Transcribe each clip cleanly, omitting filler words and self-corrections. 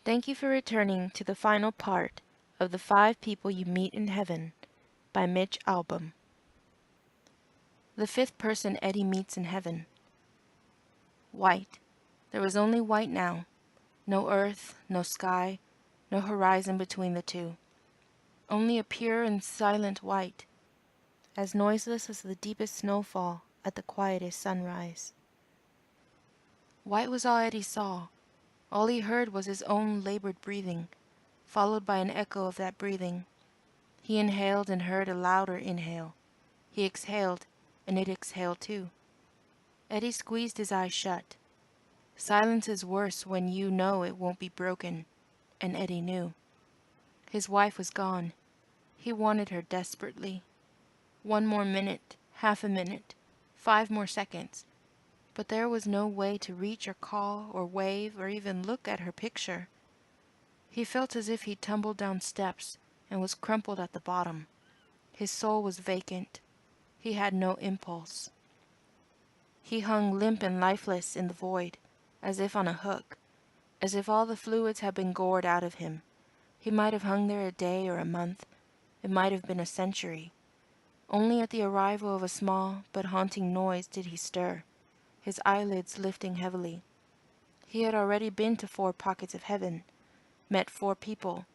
Thank you for returning to the final part of The 5 People You Meet in Heaven by Mitch Albom. The fifth person Eddie meets in heaven. White. There was only white now. No earth, no sky, no horizon between the two. Only a pure and silent white, as noiseless as the deepest snowfall at the quietest sunrise. White was all Eddie saw. All he heard was his own labored breathing, followed by an echo of that breathing. He inhaled and heard a louder inhale. He exhaled, and it exhaled too. Eddie squeezed his eyes shut. Silence is worse when you know it won't be broken, and Eddie knew. His wife was gone. He wanted her desperately. 1 more minute, half a minute, 5 more seconds. But there was no way to reach or call or wave or even look at her picture. He felt as if he'd tumbled down steps and was crumpled at the bottom. His soul was vacant. He had no impulse. He hung limp and lifeless in the void, as if on a hook, as if all the fluids had been gored out of him. He might have hung there a day or a month. It might have been a century. Only at the arrival of a small but haunting noise did he stir, his eyelids lifting heavily. He had already been to 4 pockets of heaven, met 4 people,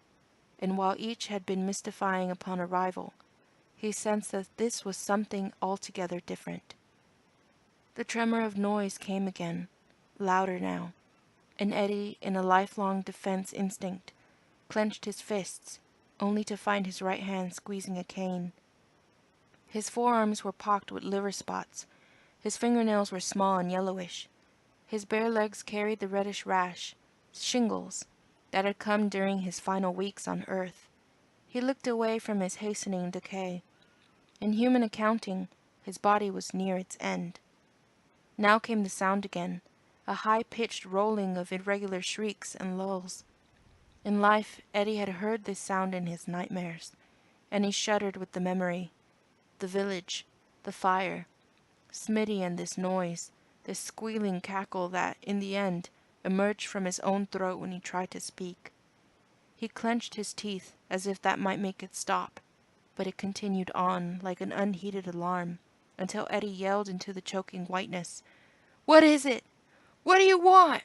and while each had been mystifying upon arrival, he sensed that this was something altogether different. The tremor of noise came again, louder now, and Eddie, in a lifelong defense instinct, clenched his fists, only to find his right hand squeezing a cane. His forearms were pocked with liver spots. His fingernails were small and yellowish. His bare legs carried the reddish rash, shingles, that had come during his final weeks on earth. He looked away from his hastening decay. In human accounting, his body was near its end. Now came the sound again, a high-pitched rolling of irregular shrieks and lulls. In life, Eddie had heard this sound in his nightmares, and he shuddered with the memory. The village, the fire, Smitty and this noise, this squealing cackle that, in the end, emerged from his own throat when he tried to speak. He clenched his teeth as if that might make it stop, but it continued on like an unheeded alarm, until Eddie yelled into the choking whiteness, "What is it? What do you want?"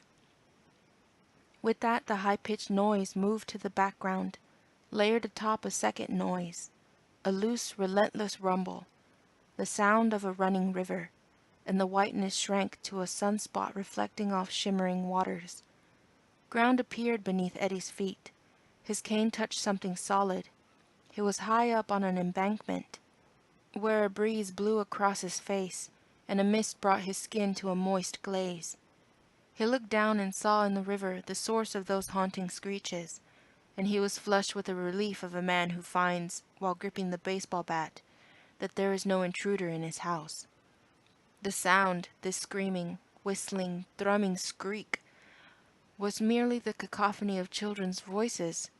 With that, the high-pitched noise moved to the background, layered atop a second noise, a loose, relentless rumble, the sound of a running river, and the whiteness shrank to a sunspot reflecting off shimmering waters. Ground appeared beneath Eddie's feet. His cane touched something solid. He was high up on an embankment, where a breeze blew across his face, and a mist brought his skin to a moist glaze. He looked down and saw in the river the source of those haunting screeches, and he was flushed with the relief of a man who finds, while gripping the baseball bat, that there is no intruder in his house. The sound, this screaming, whistling, thrumming skreek, was merely the cacophony of children's voices,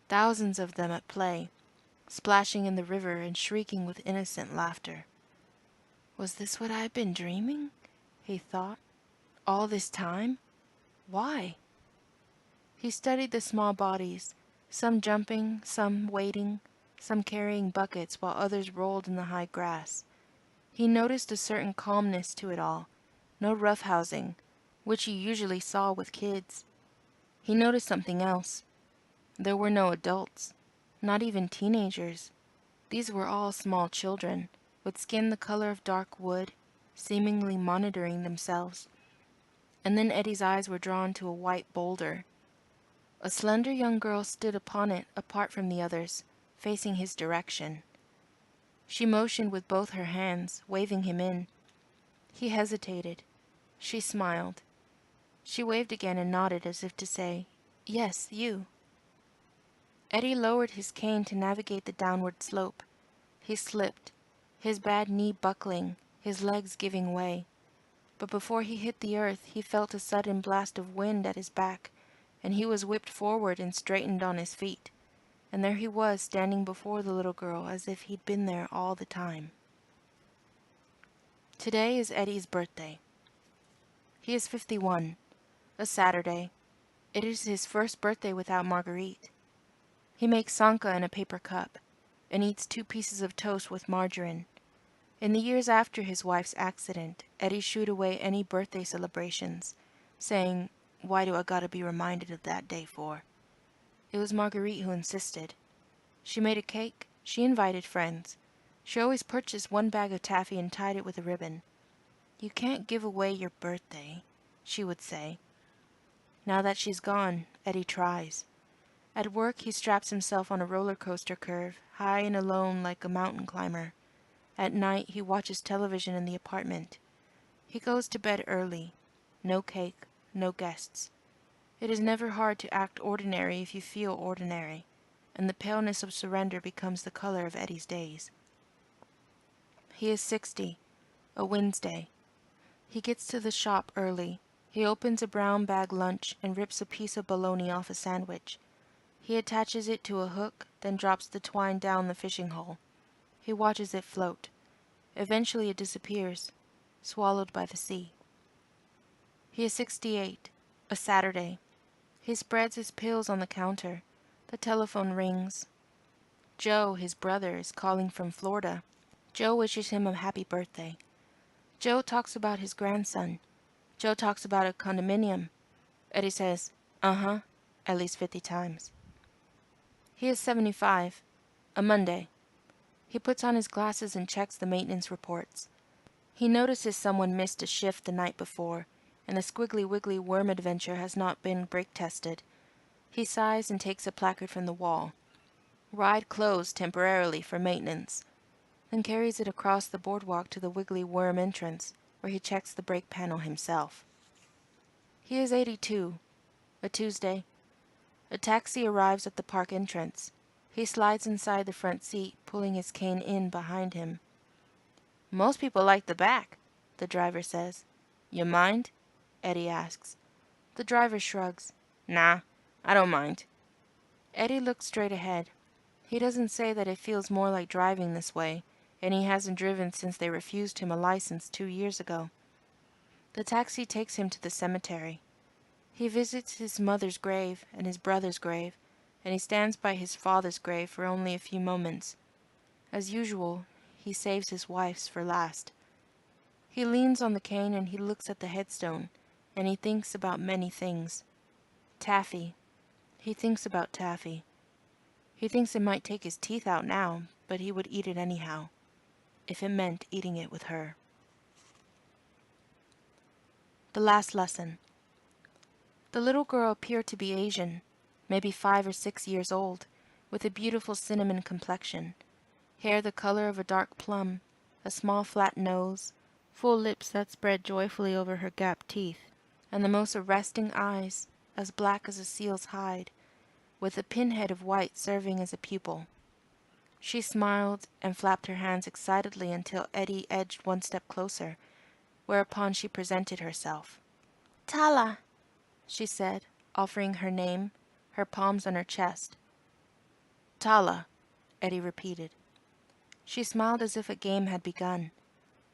thousands of them at play, splashing in the river and shrieking with innocent laughter. Was this what I had been dreaming? He thought. All this time? Why? He studied the small bodies, some jumping, some wading, some carrying buckets while others rolled in the high grass. He noticed a certain calmness to it all, no roughhousing, which he usually saw with kids. He noticed something else. There were no adults, not even teenagers. These were all small children, with skin the color of dark wood, seemingly monitoring themselves. And then Eddie's eyes were drawn to a white boulder. A slender young girl stood upon it apart from the others, facing his direction. She motioned with both her hands, waving him in. He hesitated. She smiled. She waved again and nodded as if to say, "Yes, you." Eddie lowered his cane to navigate the downward slope. He slipped, his bad knee buckling, his legs giving way. But before he hit the earth, he felt a sudden blast of wind at his back, and he was whipped forward and straightened on his feet. And there he was, standing before the little girl as if he'd been there all the time. Today is Eddie's birthday. He is 51, a Saturday. It is his first birthday without Marguerite. He makes sanka in a paper cup, and eats 2 pieces of toast with margarine. In the years after his wife's accident, Eddie shooed away any birthday celebrations, saying, "Why do I gotta be reminded of that day for?" It was Marguerite who insisted. She made a cake, she invited friends. She always purchased 1 bag of taffy and tied it with a ribbon. "You can't give away your birthday," she would say. Now that she's gone, Eddie tries. At work, he straps himself on a roller coaster curve, high and alone like a mountain climber. At night, he watches television in the apartment. He goes to bed early. No cake, no guests. It is never hard to act ordinary if you feel ordinary, and the paleness of surrender becomes the color of Eddie's days. He is 60, a Wednesday. He gets to the shop early. He opens a brown bag lunch and rips a piece of bologna off a sandwich. He attaches it to a hook, then drops the twine down the fishing hole. He watches it float. Eventually it disappears, swallowed by the sea. He is 68, a Saturday. He spreads his pills on the counter. The telephone rings. Joe, his brother, is calling from Florida. Joe wishes him a happy birthday. Joe talks about his grandson. Joe talks about a condominium. Eddie says, "Uh-huh," at least 50 times. He is 75, a Monday. He puts on his glasses and checks the maintenance reports. He notices someone missed a shift the night before, and the Squiggly Wiggly worm adventure has not been brake tested. He sighs and takes a placard from the wall. "Ride closed temporarily for maintenance," then carries it across the boardwalk to the Wiggly Worm entrance, where he checks the brake panel himself. He is 82, a Tuesday. A taxi arrives at the park entrance. He slides inside the front seat, pulling his cane in behind him. "Most people like the back," the driver says. "You mind?" Eddie asks. The driver shrugs. "Nah, I don't mind." Eddie looks straight ahead. He doesn't say that it feels more like driving this way, and he hasn't driven since they refused him a license 2 years ago. The taxi takes him to the cemetery. He visits his mother's grave and his brother's grave, and he stands by his father's grave for only a few moments. As usual, he saves his wife's for last. He leans on the cane and he looks at the headstone, and he thinks about many things. Taffy. He thinks about taffy. He thinks it might take his teeth out now, but he would eat it anyhow, if it meant eating it with her. The last lesson. The little girl appeared to be Asian, maybe 5 or 6 years old, with a beautiful cinnamon complexion, hair the color of a dark plum, a small flat nose, full lips that spread joyfully over her gap teeth, and the most arresting eyes, as black as a seal's hide, with a pinhead of white serving as a pupil. She smiled and flapped her hands excitedly until Eddie edged 1 step closer, whereupon she presented herself. "Tala," she said, offering her name, her palms on her chest. "Tala," Eddie repeated. She smiled as if a game had begun.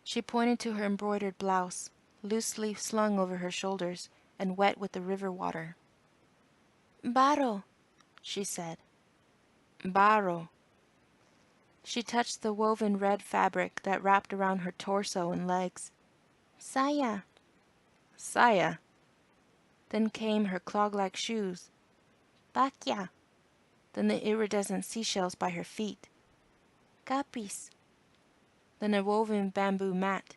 She pointed to her embroidered blouse, loosely slung over her shoulders and wet with the river water. "Baro," she said. "Baro." She touched the woven red fabric that wrapped around her torso and legs. "Saya." "Saya." Then came her clog-like shoes. "Bakya." Then the iridescent seashells by her feet. "Kapis." Then a woven bamboo mat.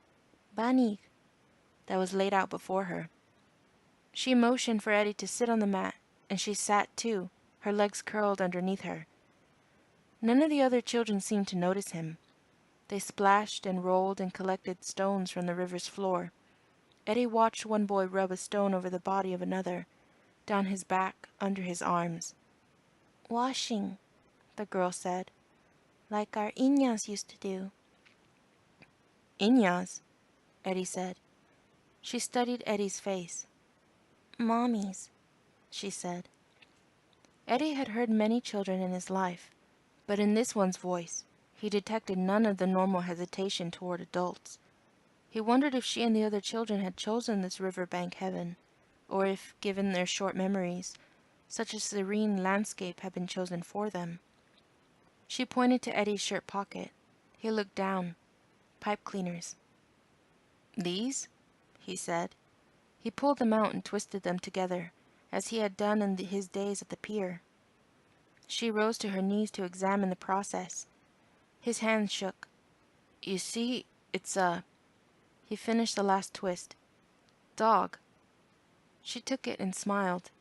"Banig." That was laid out before her. She motioned for Eddie to sit on the mat, and she sat too, her legs curled underneath her. None of the other children seemed to notice him. They splashed and rolled and collected stones from the river's floor. Eddie watched one boy rub a stone over the body of another, down his back, under his arms. "Washing," the girl said, "like our Iñas used to do." "Iñas?" Eddie said. She studied Eddie's face. "Mommies," she said. Eddie had heard many children in his life, but in this one's voice he detected none of the normal hesitation toward adults. He wondered if she and the other children had chosen this riverbank heaven. or if, given their short memories, such a serene landscape had been chosen for them. She pointed to Eddie's shirt pocket. He looked down. Pipe cleaners. "These?" he said. He pulled them out and twisted them together, as he had done in his days at the pier. She rose to her knees to examine the process. His hands shook. "You see, it's a—" He finished the last twist. "Dog." She took it and smiled,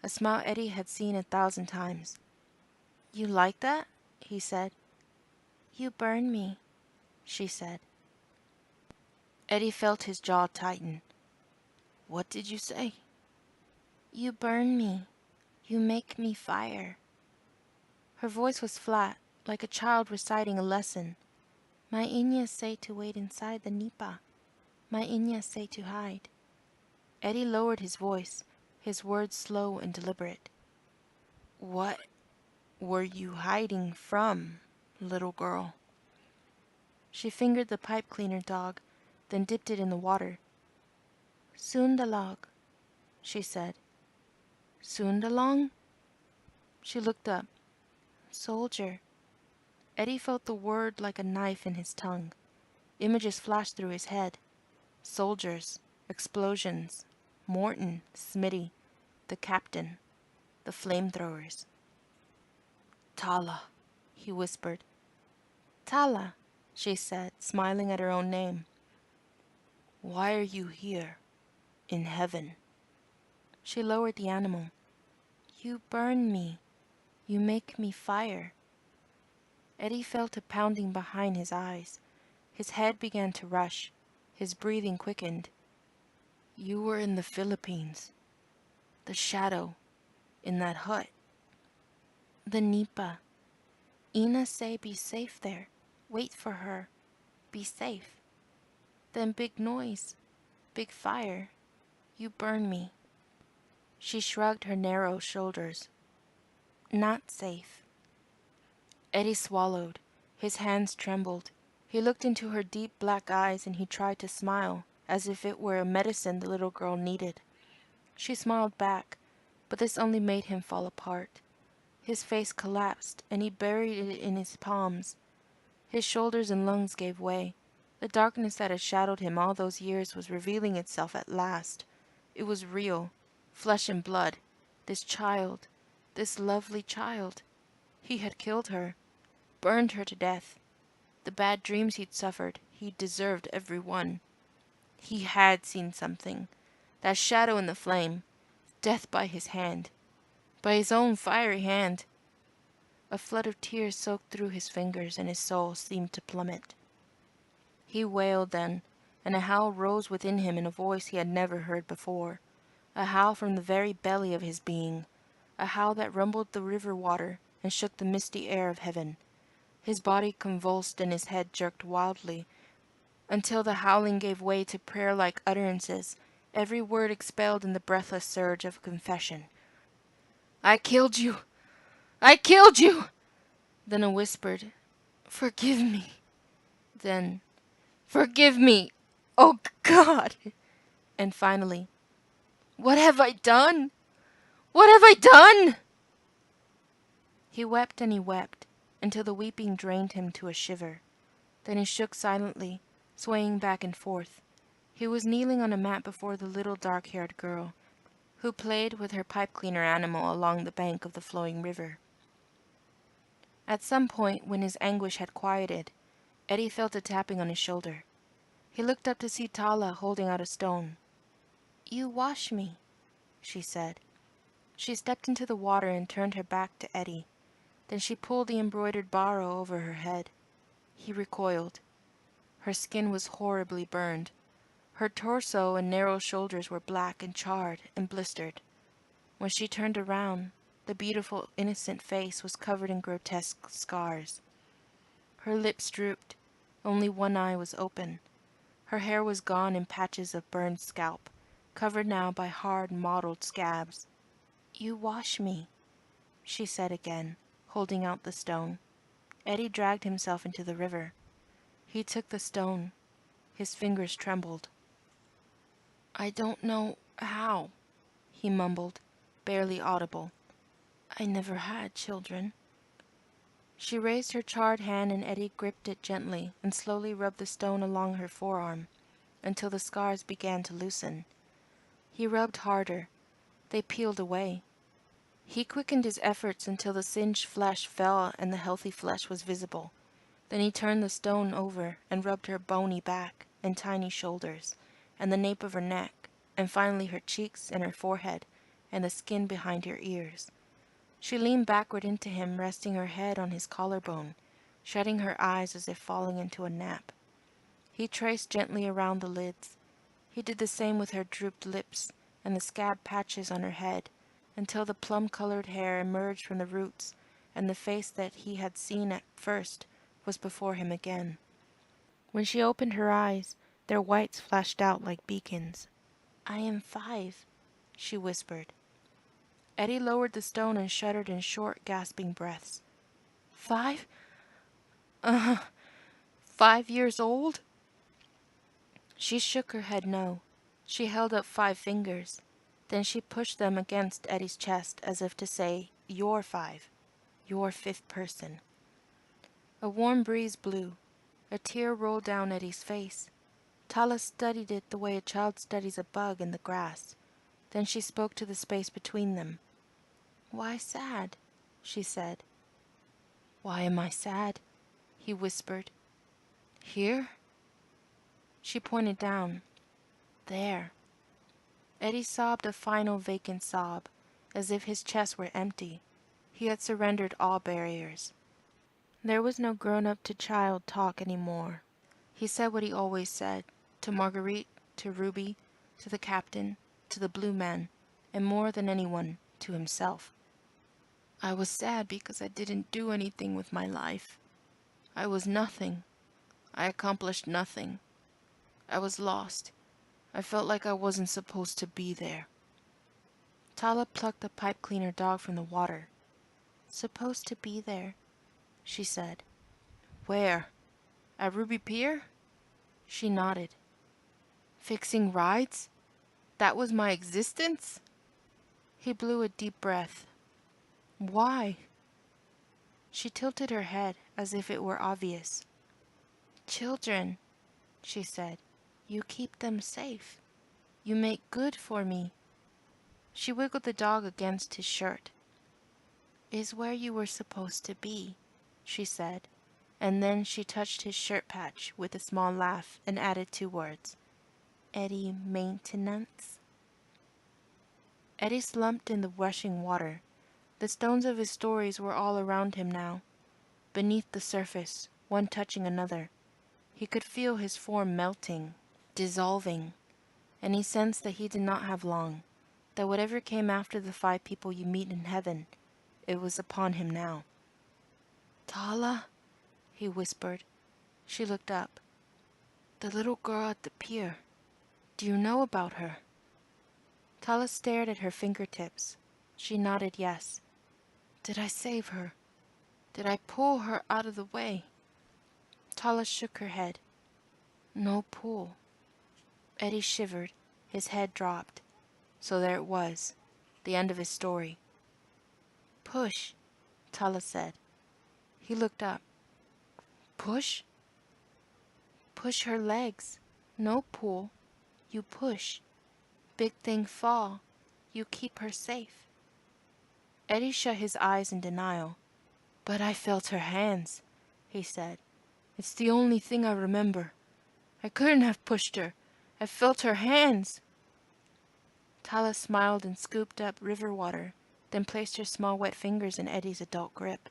a smile Eddie had seen 1,000 times. "You like that?" he said. "You burn me," she said. Eddie felt his jaw tighten. "What did you say?" "You burn me. You make me fire." Her voice was flat, like a child reciting a lesson. "My Iñas say to wait inside the nipa. My Iñas say to hide." Eddie lowered his voice, his words slow and deliberate. "What were you hiding from, little girl?" She fingered the pipe cleaner dog, then dipped it in the water. "Sundalog," she said. "Sundalong?" She looked up. "Soldier." Eddie felt the word like a knife in his tongue. Images flashed through his head. Soldiers, explosions, Morton, Smitty, the captain, the flamethrowers. "Tala," he whispered. "Tala," she said, smiling at her own name. "Why are you here, in heaven?" She lowered the animal. "You burn me. You make me fire." Eddie felt a pounding behind his eyes. His head began to rush. His breathing quickened. "You were in the Philippines. The shadow. In that hut." "The nipa. Ina say be safe there. Wait for her. Be safe. Then big noise. Big fire. You burn me." She shrugged her narrow shoulders. "Not safe." Eddie swallowed. His hands trembled. He looked into her deep black eyes and he tried to smile, as if it were a medicine the little girl needed. She smiled back, but this only made him fall apart. His face collapsed and he buried it in his palms. His shoulders and lungs gave way. The darkness that had shadowed him all those years was revealing itself at last. It was real, flesh and blood. This child, this lovely child. He had killed her, burned her to death. The bad dreams he'd suffered, he deserved every one. He had seen something. That shadow in the flame. Death by his hand. By his own fiery hand. A flood of tears soaked through his fingers and his soul seemed to plummet. He wailed then, and a howl rose within him in a voice he had never heard before. A howl from the very belly of his being. A howl that rumbled the river water and shook the misty air of heaven. His body convulsed and his head jerked wildly, until the howling gave way to prayer-like utterances, every word expelled in the breathless surge of confession. "I killed you! I killed you!" Then a whispered, "Forgive me." Then, "Forgive me! Oh God!" And finally, "What have I done? What have I done?" He wept and he wept, until the weeping drained him to a shiver. Then he shook silently, swaying back and forth. He was kneeling on a mat before the little dark-haired girl, who played with her pipe-cleaner animal along the bank of the flowing river. At some point, when his anguish had quieted, Eddie felt a tapping on his shoulder. He looked up to see Tala holding out a stone. "You wash me," she said. She stepped into the water and turned her back to Eddie. Then she pulled the embroidered baro over her head. He recoiled. Her skin was horribly burned. Her torso and narrow shoulders were black and charred and blistered. When she turned around, the beautiful, innocent face was covered in grotesque scars. Her lips drooped. Only one eye was open. Her hair was gone in patches of burned scalp, covered now by hard, mottled scabs. "You wash me," she said again, holding out the stone. Eddie dragged himself into the river. He took the stone. His fingers trembled. "I don't know how," he mumbled, barely audible. I never had children. She raised her charred hand and Eddie gripped it gently and slowly rubbed the stone along her forearm until the scars began to loosen. He rubbed harder. They peeled away. He quickened his efforts until the singed flesh fell and the healthy flesh was visible. Then he turned the stone over and rubbed her bony back and tiny shoulders, and the nape of her neck, and finally her cheeks and her forehead, and the skin behind her ears. She leaned backward into him, resting her head on his collarbone, shutting her eyes as if falling into a nap. He traced gently around the lids. He did the same with her drooped lips and the scab patches on her head, until the plum-colored hair emerged from the roots, and the face that he had seen at first was before him again. When she opened her eyes, their whites flashed out like beacons. I am 5, she whispered. Eddie lowered the stone and shuddered in short, gasping breaths. 5? 5 years old? She shook her head no. She held up 5 fingers. Then she pushed them against Eddie's chest as if to say, You're 5. You're 5th person. A warm breeze blew. A tear rolled down Eddie's face. Tala studied it the way a child studies a bug in the grass. Then she spoke to the space between them. Why sad? She said. Why am I sad? He whispered. Here? She pointed down. There. Eddie sobbed a final vacant sob, as if his chest were empty. He had surrendered all barriers. There was no grown-up-to-child talk anymore. He said what he always said, to Marguerite, to Ruby, to the captain, to the blue man, and more than anyone, to himself. I was sad because I didn't do anything with my life. I was nothing. I accomplished nothing. I was lost. I felt like I wasn't supposed to be there. Tala plucked the pipe cleaner dog from the water. Supposed to be there, she said. Where? At Ruby Pier? She nodded. Fixing rides? That was my existence? He blew a deep breath. Why? She tilted her head as if it were obvious. Children, she said. You keep them safe. You make good for me. She wiggled the dog against his shirt. Is where you were supposed to be, she said, and then she touched his shirt patch with a small laugh and added 2 words. Eddie maintenance? Eddie slumped in the rushing water. The stones of his stories were all around him now, beneath the surface, one touching another. He could feel his form melting, dissolving, and he sensed that he did not have long, that whatever came after the 5 people you meet in heaven, it was upon him now. Tala, he whispered. She looked up. The little girl at the pier. Do you know about her? Tala stared at her fingertips. She nodded yes. Did I save her? Did I pull her out of the way? Tala shook her head. No pull. Eddie shivered. His head dropped. So there it was, the end of his story. Push, Tala said. He looked up. Push? Push her legs. No pull. You push. Big thing fall. You keep her safe. Eddie shut his eyes in denial. But I felt her hands, he said. It's the only thing I remember. I couldn't have pushed her. I felt her hands. Tala smiled and scooped up river water, then placed her small wet fingers in Eddie's adult grip.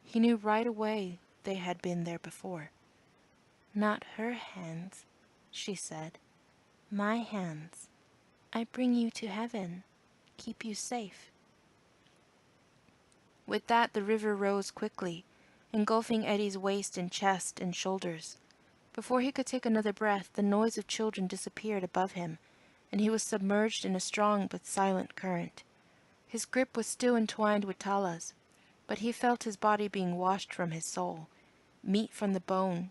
He knew right away they had been there before. Not her hands, she said. My hands. I bring you to heaven, keep you safe. With that the river rose quickly, engulfing Eddie's waist and chest and shoulders. Before he could take another breath, the noise of children disappeared above him, and he was submerged in a strong but silent current. His grip was still entwined with Tala's, but he felt his body being washed from his soul, meat from the bone,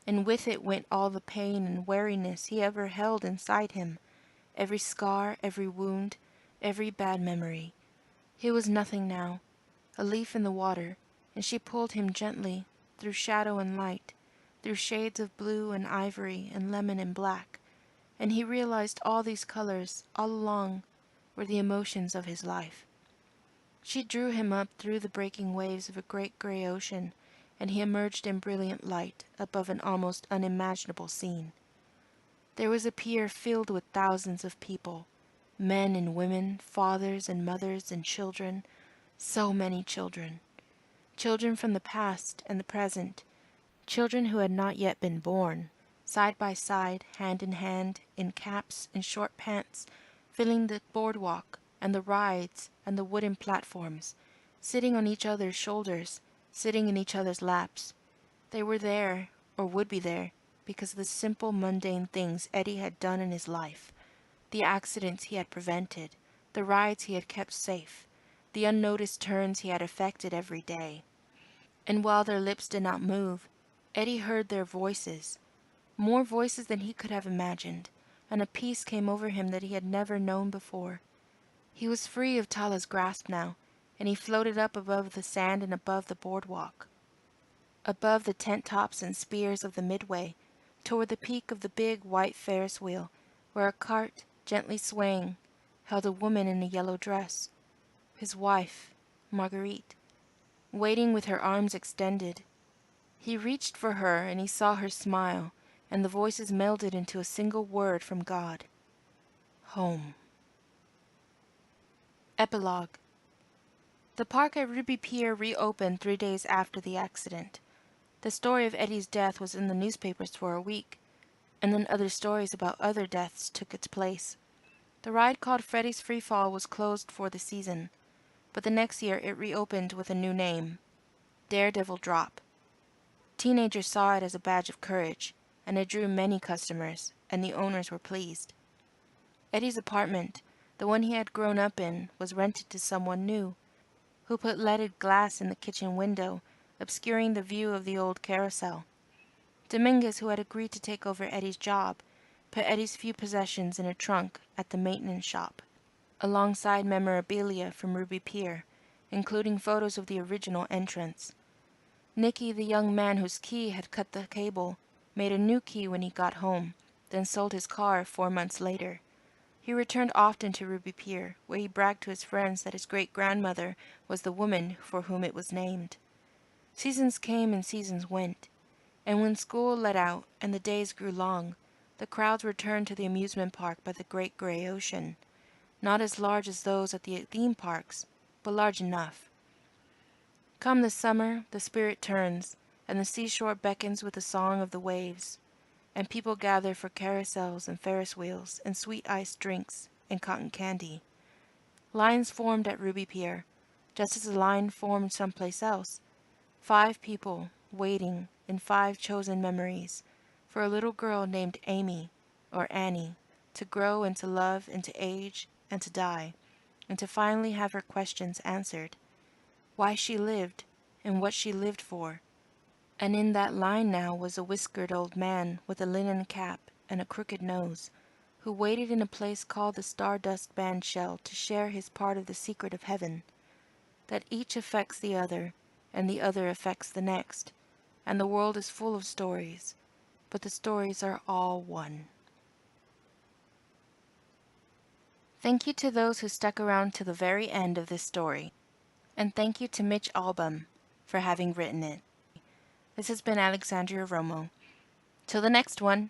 and with it went all the pain and weariness he ever held inside him, every scar, every wound, every bad memory. He was nothing now, a leaf in the water, and she pulled him gently, through shadow and light, through shades of blue and ivory and lemon and black, and he realized all these colors, all along, were the emotions of his life. She drew him up through the breaking waves of a great gray ocean, and he emerged in brilliant light above an almost unimaginable scene. There was a pier filled with thousands of people, men and women, fathers and mothers and children, so many children. Children from the past and the present, children who had not yet been born, side by side, hand in caps and short pants, filling the boardwalk and the rides and the wooden platforms, sitting on each other's shoulders, sitting in each other's laps. They were there, or would be there, because of the simple mundane things Eddie had done in his life, the accidents he had prevented, the rides he had kept safe, the unnoticed turns he had effected every day. And while their lips did not move, Eddie heard their voices, more voices than he could have imagined, and a peace came over him that he had never known before. He was free of Tala's grasp now, and he floated up above the sand and above the boardwalk, above the tent tops and spears of the midway, toward the peak of the big white Ferris wheel, where a cart, gently swaying, held a woman in a yellow dress, his wife, Marguerite, waiting with her arms extended. He reached for her, and he saw her smile, and the voices melded into a single word from God. Home. Epilogue. The park at Ruby Pier reopened 3 days after the accident. The story of Eddie's death was in the newspapers for a week, and then other stories about other deaths took its place. The ride called Freddy's Free Fall was closed for the season, but the next year it reopened with a new name, Daredevil Drop. Teenagers saw it as a badge of courage, and it drew many customers, and the owners were pleased. Eddie's apartment, the one he had grown up in, was rented to someone new, who put leaded glass in the kitchen window, obscuring the view of the old carousel. Dominguez, who had agreed to take over Eddie's job, put Eddie's few possessions in a trunk at the maintenance shop, alongside memorabilia from Ruby Pier, including photos of the original entrance. Nicky, the young man whose key had cut the cable, made a new key when he got home, then sold his car 4 months later. He returned often to Ruby Pier, where he bragged to his friends that his great-grandmother was the woman for whom it was named. Seasons came and seasons went, and when school let out and the days grew long, the crowds returned to the amusement park by the great gray ocean, not as large as those at the theme parks, but large enough. Come the summer, the spirit turns, and the seashore beckons with the song of the waves, and people gather for carousels and Ferris wheels and sweet iced drinks and cotton candy. Lines formed at Ruby Pier, just as a line formed someplace else. 5 people waiting in 5 chosen memories for a little girl named Amy or Annie to grow and to love and to age and to die, and to finally have her questions answered. Why she lived and what she lived for. And in that line now was a whiskered old man with a linen cap and a crooked nose, who waited in a place called the Stardust Band Shell to share his part of the secret of heaven, that each affects the other, and the other affects the next, and the world is full of stories, but the stories are all one. Thank you to those who stuck around to the very end of this story, and thank you to Mitch Albom for having written it. This has been Alexandria Romo. Till the next one.